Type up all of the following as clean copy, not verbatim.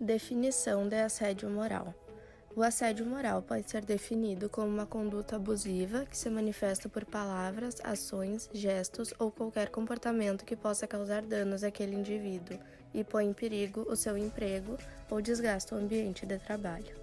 Definição de assédio moral. O assédio moral pode ser definido como uma conduta abusiva que se manifesta por palavras, ações, gestos ou qualquer comportamento que possa causar danos àquele indivíduo e põe em perigo o seu emprego ou desgasta o ambiente de trabalho.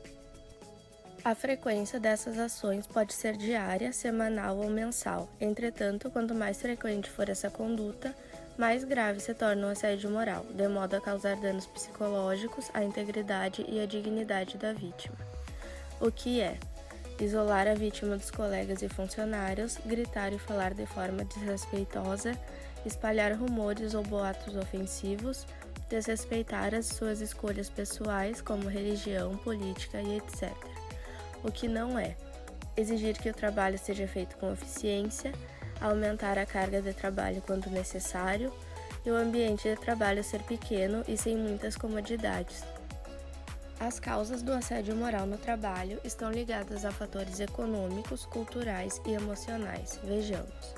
A frequência dessas ações pode ser diária, semanal ou mensal. Entretanto, quanto mais frequente for essa conduta, mais grave se torna o assédio moral, de modo a causar danos psicológicos à integridade e à dignidade da vítima. O que é? Isolar a vítima dos colegas e funcionários, gritar e falar de forma desrespeitosa, espalhar rumores ou boatos ofensivos, desrespeitar as suas escolhas pessoais como religião, política e etc. O que não é? Exigir que o trabalho seja feito com eficiência, aumentar a carga de trabalho quando necessário e o ambiente de trabalho ser pequeno e sem muitas comodidades. As causas do assédio moral no trabalho estão ligadas a fatores econômicos, culturais e emocionais. Vejamos: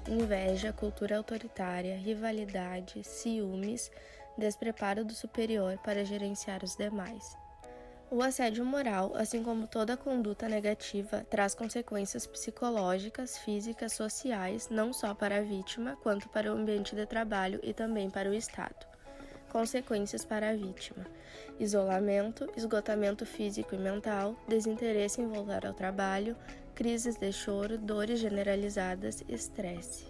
inveja, cultura autoritária, rivalidade, ciúmes, despreparo do superior para gerenciar os demais. O assédio moral, assim como toda conduta negativa, traz consequências psicológicas, físicas, sociais, não só para a vítima, quanto para o ambiente de trabalho e também para o Estado. Consequências para a vítima: isolamento, esgotamento físico e mental, desinteresse em voltar ao trabalho, crises de choro, dores generalizadas, estresse.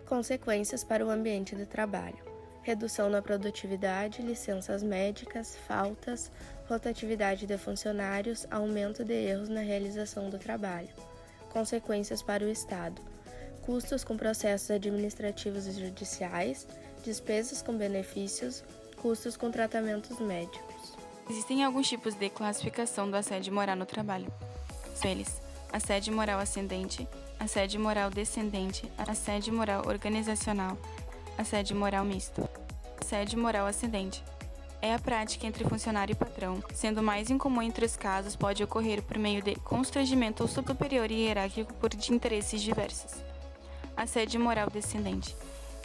Consequências para o ambiente de trabalho: redução na produtividade, licenças médicas, faltas, rotatividade de funcionários, aumento de erros na realização do trabalho. Consequências para o Estado: custos com processos administrativos e judiciais, despesas com benefícios, custos com tratamentos médicos. Existem alguns tipos de classificação do assédio moral no trabalho. São eles: assédio moral ascendente, assédio moral descendente, assédio moral organizacional, assédio moral misto. Assédio moral ascendente é a prática entre funcionário e patrão, sendo mais incomum entre os casos, pode ocorrer por meio de constrangimento ao superior e hierárquico por interesses diversos. Assédio moral descendente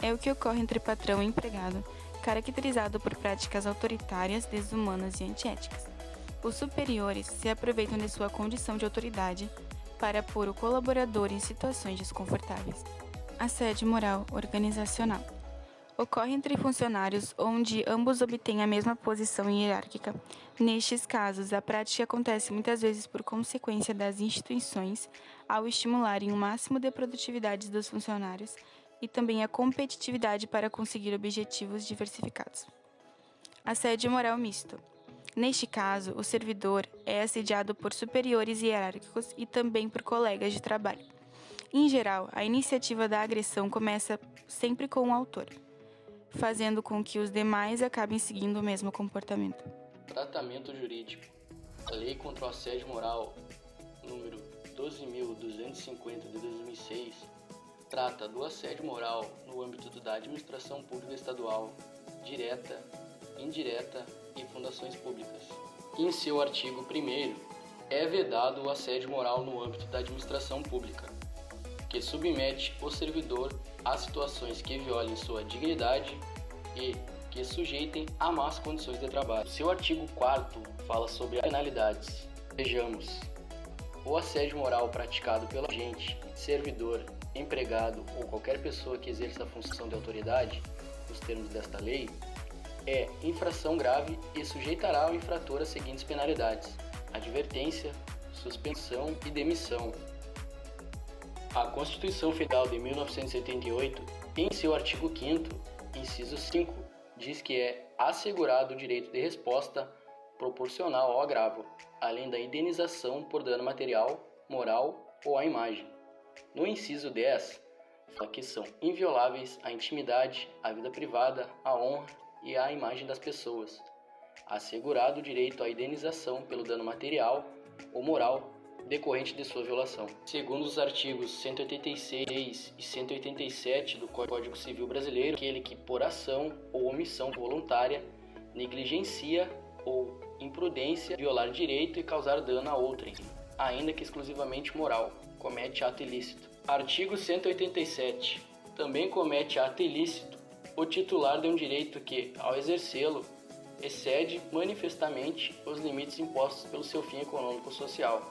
é o que ocorre entre patrão e empregado, caracterizado por práticas autoritárias, desumanas e antiéticas. Os superiores se aproveitam de sua condição de autoridade para pôr o colaborador em situações desconfortáveis. Assédio moral organizacional ocorre entre funcionários onde ambos obtêm a mesma posição hierárquica. Nestes casos, a prática acontece muitas vezes por consequência das instituições ao estimularem o máximo de produtividade dos funcionários e também a competitividade para conseguir objetivos diversificados. Assédio moral misto. Neste caso, o servidor é assediado por superiores hierárquicos e também por colegas de trabalho. Em geral, a iniciativa da agressão começa sempre com o autor, fazendo com que os demais acabem seguindo o mesmo comportamento. Tratamento jurídico. A Lei contra o Assédio Moral, número 12.250 de 2006, trata do assédio moral no âmbito da administração pública estadual, direta, indireta e fundações públicas. Em seu artigo 1º, é vedado o assédio moral no âmbito da administração pública, que submete o servidor a situações que violem sua dignidade e que sujeitem a más condições de trabalho. Seu artigo 4º fala sobre penalidades. Vejamos: o assédio moral praticado pelo agente, servidor, empregado ou qualquer pessoa que exerça a função de autoridade, nos termos desta lei, é infração grave e sujeitará o infrator às seguintes penalidades: advertência, suspensão e demissão. A Constituição Federal de 1988, em seu artigo 5º, inciso 5, diz que é assegurado o direito de resposta proporcional ao agravo, além da indenização por dano material, moral ou à imagem. No inciso 10, fala que são invioláveis a intimidade, a vida privada, a honra e a imagem das pessoas, assegurado o direito à indenização pelo dano material ou moral decorrente de sua violação. Segundo os artigos 186 e 187 do Código Civil Brasileiro, aquele que por ação ou omissão voluntária negligencia ou imprudência violar direito e causar dano a outrem, ainda que exclusivamente moral, comete ato ilícito. Artigo 187. Também comete ato ilícito o titular de um direito que, ao exercê-lo, excede manifestamente os limites impostos pelo seu fim econômico-social,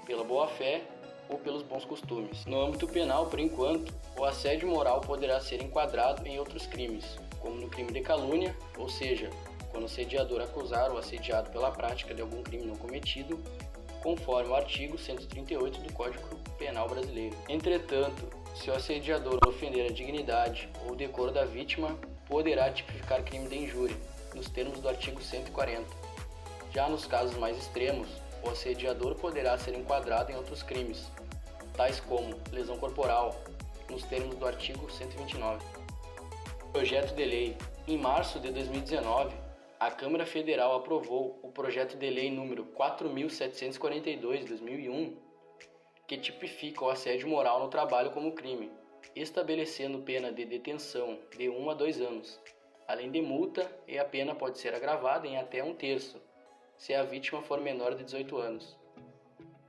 pela boa-fé ou pelos bons costumes. No âmbito penal, por enquanto, o assédio moral poderá ser enquadrado em outros crimes, como no crime de calúnia, ou seja, quando o assediador acusar o assediado pela prática de algum crime não cometido, conforme o artigo 138 do Código Penal brasileiro. Entretanto, se o assediador ofender a dignidade ou o decoro da vítima, poderá tipificar crime de injúria, nos termos do artigo 140. Já nos casos mais extremos, o assediador poderá ser enquadrado em outros crimes, tais como lesão corporal, nos termos do artigo 129. Projeto de lei. Em março de 2019, a Câmara Federal aprovou o projeto de lei número 4.742/2001, que tipifica o assédio moral no trabalho como crime, estabelecendo pena de detenção de 1 a 2 anos, além de multa, e a pena pode ser agravada em até 1/3, se a vítima for menor de 18 anos.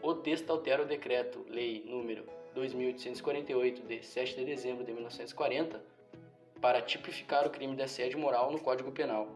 O texto altera o Decreto-Lei número 2.848, de 7 de dezembro de 1940, para tipificar o crime de assédio moral no Código Penal.